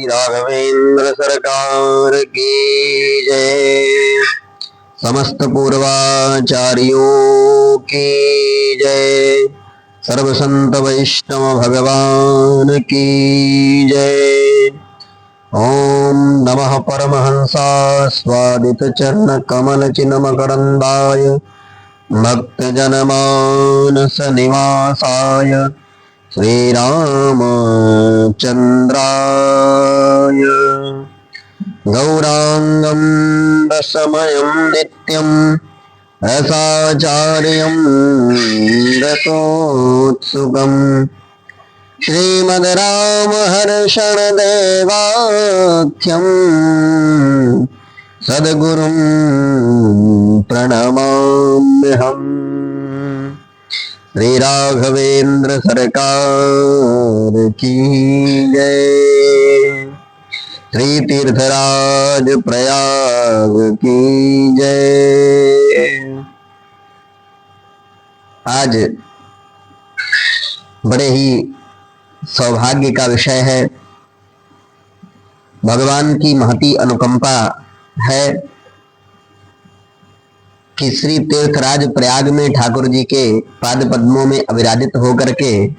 राघवेंद्र सरकार की जय। समस्त पूर्वाचार्यों की जय। सर्व संत वैष्णव भगवान की जय। ओम नमः परमहंसा स्वादित चरण कमल चिन्मकरंदाय भक्त जनमानस निवासाय श्रीरामचंद्राय गौरांगं रसमयं नित्यं रसाचार्यं रसोत्सुकं श्रीमद्रामहर्षणदेवाख्यं सद्गुरुं प्रणमाम्यहम्। श्री राघवेंद्र सरकार की जय। श्री तीर्थराज प्रयाग की जय। आज बड़े ही सौभाग्य का विषय है। भगवान की महती अनुकंपा है कि श्री तीर्थराज प्रयाग में ठाकुर जी के पाद पद्मों में अविराजित होकर के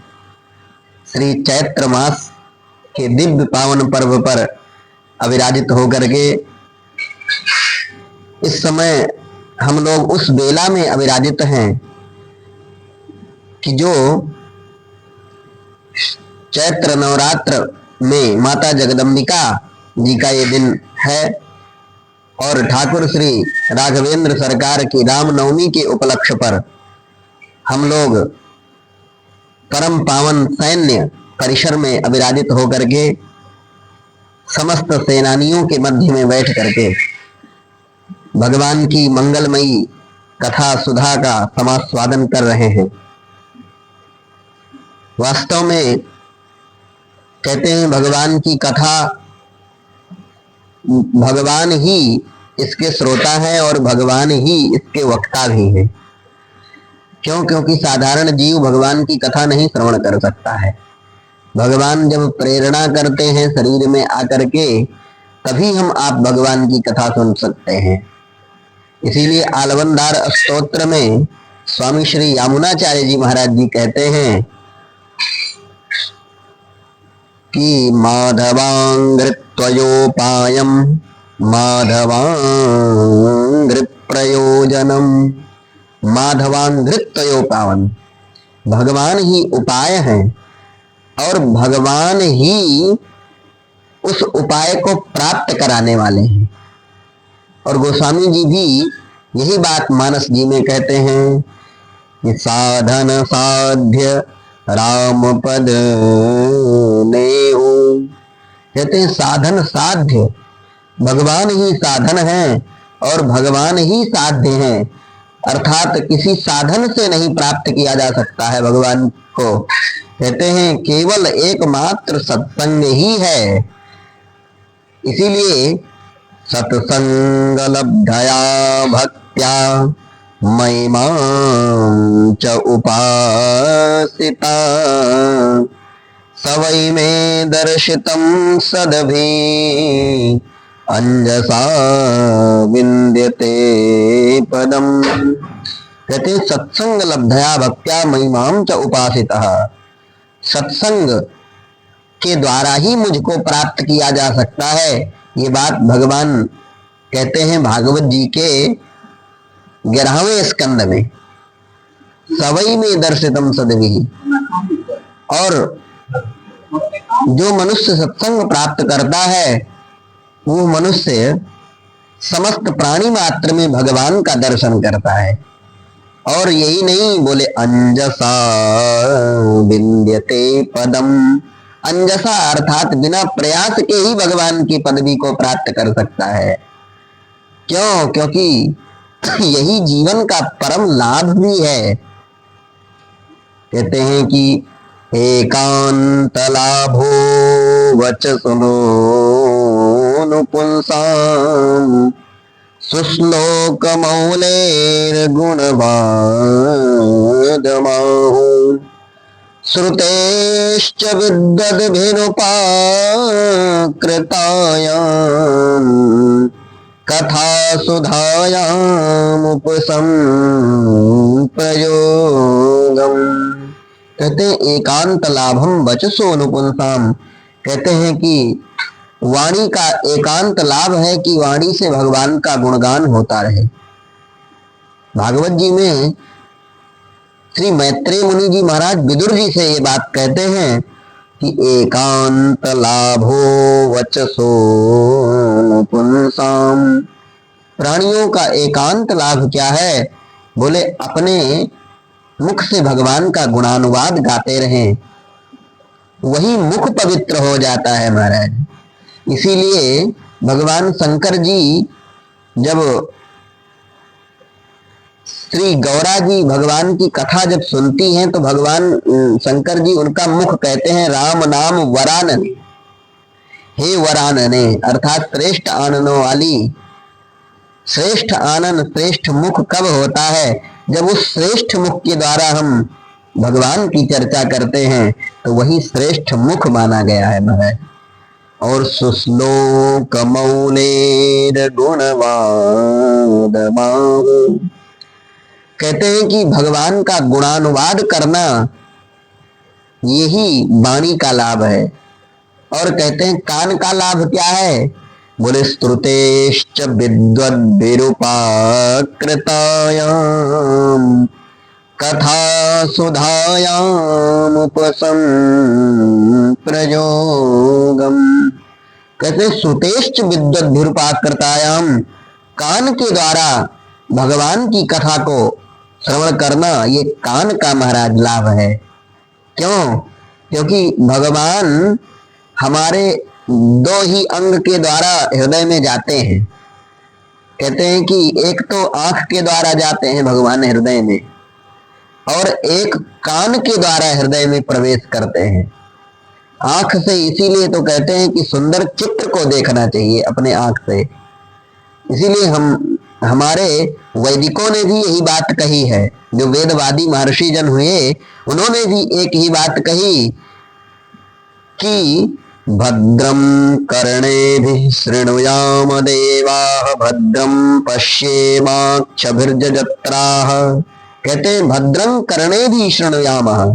श्री चैत्र मास के दिव्य पावन पर्व पर अविराजित होकर के इस समय हम लोग उस बेला में अविराजित हैं कि जो चैत्र नवरात्र में माता जगदम्बिका जी का ये दिन है और ठाकुर श्री राघवेंद्र सरकार की रामनवमी के उपलक्ष्य पर हम लोग परम पावन सैन्य परिसर में अविराजित होकर के समस्त सेनानियों के मध्य में बैठ करके भगवान की मंगलमयी कथा सुधा का समास्वादन कर रहे हैं। वास्तव में कहते हैं भगवान की कथा भगवान ही इसके श्रोता हैं और भगवान ही इसके वक्ता भी हैं। क्यों? क्योंकि साधारण जीव भगवान की कथा नहीं श्रवण कर सकता है। भगवान जब प्रेरणा करते हैं शरीर में आकर के तभी हम आप भगवान की कथा सुन सकते हैं। इसीलिए आलवंदार स्तोत्र में स्वामी श्री यामुनाचार्य जी महाराज जी कहते हैं कि माधवांघ्रित्वयोपायं माधवांघ्रिप्रयोजनम। माधवांघ्रित्वयोपायम, भगवान ही उपाय है और भगवान ही उस उपाय को प्राप्त कराने वाले हैं। और गोस्वामी जी भी यही बात मानस जी में कहते हैं कि साधन साध्य राम पद नेहु। कहते हैं साधन साध्य, भगवान ही साधन है और भगवान ही साध्य है। अर्थात किसी साधन से नहीं प्राप्त किया जा सकता है भगवान को। कहते हैं केवल एकमात्र सत्संग ही है। इसीलिए सत्संग लब्धया भक्त्या महिमां च उपासिता सवै में दर्शितं सदभि अंजसा विन्द्यते पदम। कहते सत्संग लब्धया भक्त्या महिमां च उपासिता, सत्संग के द्वारा ही मुझको प्राप्त किया जा सकता है। ये बात भगवान कहते हैं भागवत जी के 11वें स्कंद में, सवई में दर्शितम सदभि। और जो मनुष्य सत्संग प्राप्त करता है वो मनुष्य समस्त प्राणी मात्र में भगवान का दर्शन करता है। और यही नहीं, बोले अंजसा विन्द्यते पदम। अंजसा अर्थात बिना प्रयास के ही भगवान की पदवी को प्राप्त कर सकता है। क्यों? क्योंकि यही जीवन का परम लाभ भी है। कहते हैं कि एकांत लाभो वच सुनो पुंसाम सुश्लोक मौलेर गुणवादमाहु श्रुतेश्च विद्वद्भिरुपाकृतायाम् कथा सुधायामुपसंप्रयोगम्। कहते हैं एकांत लाभम वचसो अनुपुंसाम। कहते हैं कि वाणी का एकांत लाभ है कि वाणी से भगवान का गुणगान होता रहे। भागवत जी में श्री मैत्रेय मुनि जी महाराज विदुर जी से ये बात कहते हैं कि एकांत लाभो वचसो अनुपुंसाम। प्राणियों का एकांत लाभ क्या है? बोले अपने मुख से भगवान का गुणानुवाद गाते रहें, वही मुख पवित्र हो जाता है महाराज। इसीलिए भगवान शंकर जी जब श्री गौरा जी भगवान की कथा जब सुनती हैं तो भगवान शंकर जी उनका मुख कहते हैं राम नाम वरानने। हे वरानने अर्थात श्रेष्ठ आननों वाली। श्रेष्ठ आनन श्रेष्ठ मुख कब होता है? जब उस श्रेष्ठ मुख के द्वारा हम भगवान की चर्चा करते हैं तो वही श्रेष्ठ मुख माना गया है महाराज। और सुश्लोक मौलेर गुणवाद बाहु। कहते हैं कि भगवान का गुणानुवाद करना यही वाणी का लाभ है। और कहते हैं कान का लाभ क्या है? बोले स्तुतेश्च विद्वद्भिरुपाकृतायाम् कथा सुधायामुपसंप्रयोगम्। कहते श्रुतेश्च विद्वद्भिरुपाकृतायाम्, कान के द्वारा भगवान की कथा को श्रवण करना ये कान का महाराज लाभ है। क्यों? क्योंकि भगवान हमारे दो ही अंग के द्वारा हृदय में जाते हैं। कहते हैं कि एक तो आंख के द्वारा जाते हैं भगवान हृदय में, और एक कान के द्वारा हृदय में प्रवेश करते हैं। आंख से इसीलिए तो कहते हैं कि सुंदर चित्र को देखना चाहिए अपने आंख से। इसीलिए हमारे वैदिकों ने भी यही बात कही है। जो वेदवादी महर्षि जन हुए उन्होंने भी एक ही बात कही कि भद्रं कर्णेभिः शृणुयाम देवाः भद्रं पश्येमाक्षभिर्यजत्राः। कहते हैं भद्रं कर्णेभिः शृणुयामः,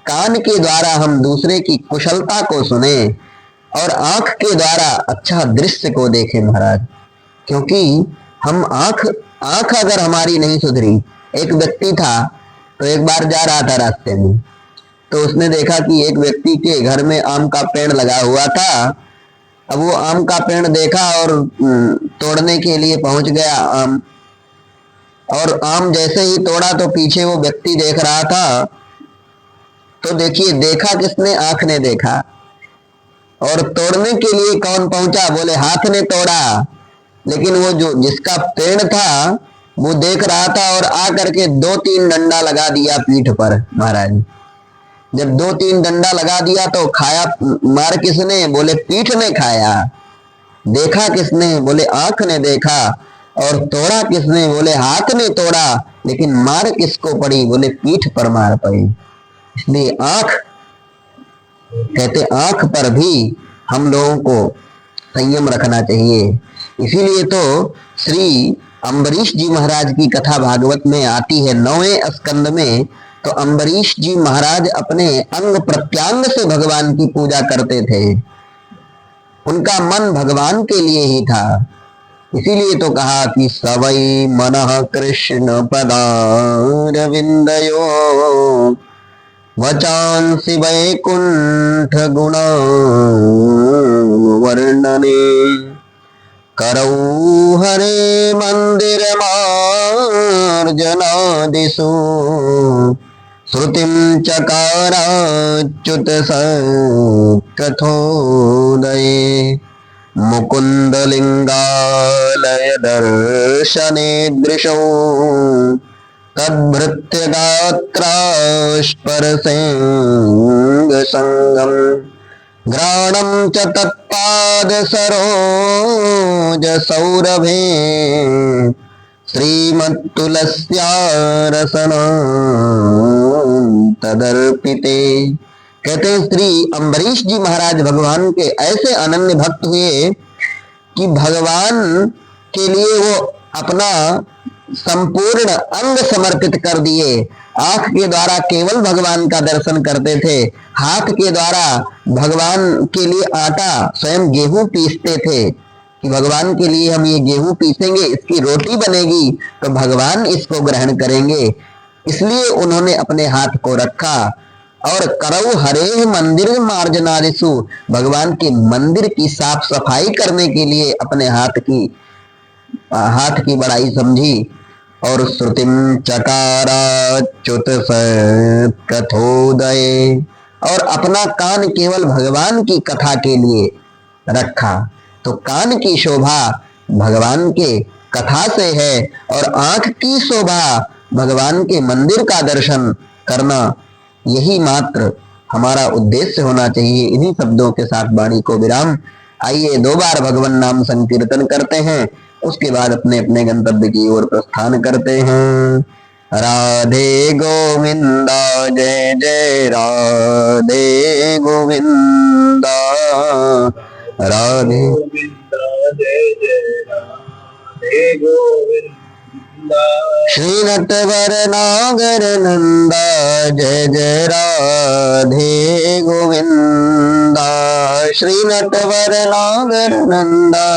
कान के द्वारा हम दूसरे की कुशलता को सुने और आंख के द्वारा अच्छा दृश्य को देखें महाराज। क्योंकि हम आंख अगर हमारी नहीं सुधरी। एक व्यक्ति था तो एक बार जा रहा था रास्ते में, तो उसने देखा कि एक व्यक्ति के घर में आम का पेड़ लगा हुआ था। अब वो आम का पेड़ देखा और तोड़ने के लिए पहुंच गया आम, और आम जैसे ही तोड़ा तो पीछे वो व्यक्ति देख रहा था। तो देखिए देखा किसने? आंख ने देखा। और तोड़ने के लिए कौन पहुंचा? बोले हाथ ने तोड़ा। लेकिन वो जो जिसका पेड़ था वो देख रहा था और आकर के 2-3 डंडा लगा दिया पीठ पर महाराज। जब 2-3 डंडा लगा दिया तो खाया मार किसने? बोले पीठ ने खाया। देखा किसने? बोले आंख ने देखा। और तोड़ा किसने? बोले हाथ ने तोड़ा। लेकिन मार किसको पड़ी? बोले पीठ पर मार पड़ी। इसलिए आंख, कहते आंख पर भी हम लोगों को संयम रखना चाहिए। इसीलिए तो श्री अम्बरीश जी महाराज की कथा भागवत में आती है 9वें स्कंद में। तो अम्बरीश जी महाराज अपने अंग प्रत्यांग से भगवान की पूजा करते थे। उनका मन भगवान के लिए ही था। इसीलिए तो कहा कि सवै मनः कृष्ण पदारविंदयो वचांसि वैकुंठ गुणा वर्णने करौ हरे मंदिर मार्जनादिषु श्रुतिं चकाराच्युत कथोदये मुकुंदलिंगालय दर्शने दृशौ तद्भृत्य गात्रास्पर्शेंग संगम घ्राणं च तत्पाद सरोज सौरभे श्रीमत्तुलस्या रसना तदर्पिते। कहते हैं श्री अम्बरीश जी महाराज भगवान के ऐसे अनन्य भक्त हुए कि भगवान के लिए वो अपना संपूर्ण अंग समर्पित कर दिए। आंख के द्वारा केवल भगवान का दर्शन करते थे, हाथ के द्वारा भगवान के लिए आटा स्वयं गेहूं पीसते थे कि भगवान के लिए हम ये गेहूं पीसेंगे, इसकी रोटी बनेगी तो भगवान इसको ग्रहण करेंगे। इसलिए उन्होंने अपने हाथ को रखा और करऊ हरे मंदिर मार्जनादिसु, भगवान के मंदिर की साफ सफाई करने के लिए अपने हाथ की बड़ाई समझी। और श्रुतिम चकाराच्युत कथोदय, और अपना कान केवल भगवान की कथा के लिए रखा। तो कान की शोभा भगवान के कथा से है और आंख की शोभा भगवान के मंदिर का दर्शन करना, यही मात्र हमारा उद्देश्य होना चाहिए। इन्हीं शब्दों के साथ वाणी को विराम। आइए 2 बार भगवान नाम संकीर्तन करते हैं, उसके बाद अपने अपने गंतव्य की ओर प्रस्थान करते हैं। राधे गोविंदा जय जय राधे गोविंदा, राधे जय जय राधे गोविंदा। श्री नटवर नागर नंदा जय जय राधे गोविंदा, श्री नटवर नागर नंदा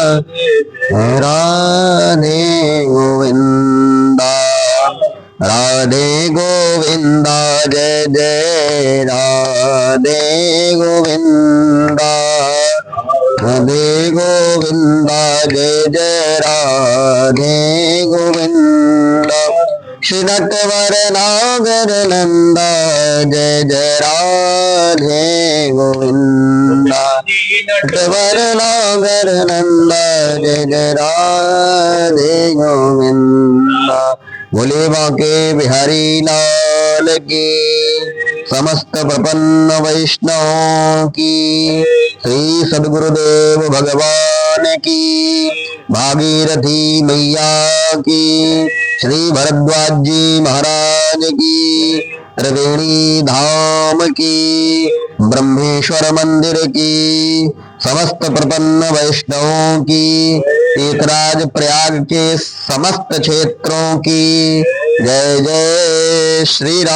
राधे गोविंदा, राधे गोविंदा जय जय राधे गोविंदा, राधे गोविंदा जय जय राधे गोविंदा। श्री नटवर नागर नंदा जय जय राधे गोविंदा, नटवर नागर नंदा जय जय राधे गोविंदा। बोले बांके बिहारी लाल की, समस्त प्रपन्न वैष्णव की, श्री सद्गुरुदेव भगवान की, भागीरथी मैया की, श्री भरद्वाज जी महाराज की, त्रिवेणी धाम की, ब्रह्मेश्वर मंदिर की, समस्त प्रपन्न वैष्णवों की, तीर्थराज प्रयाग के समस्त क्षेत्रों की जय जय श्री राम।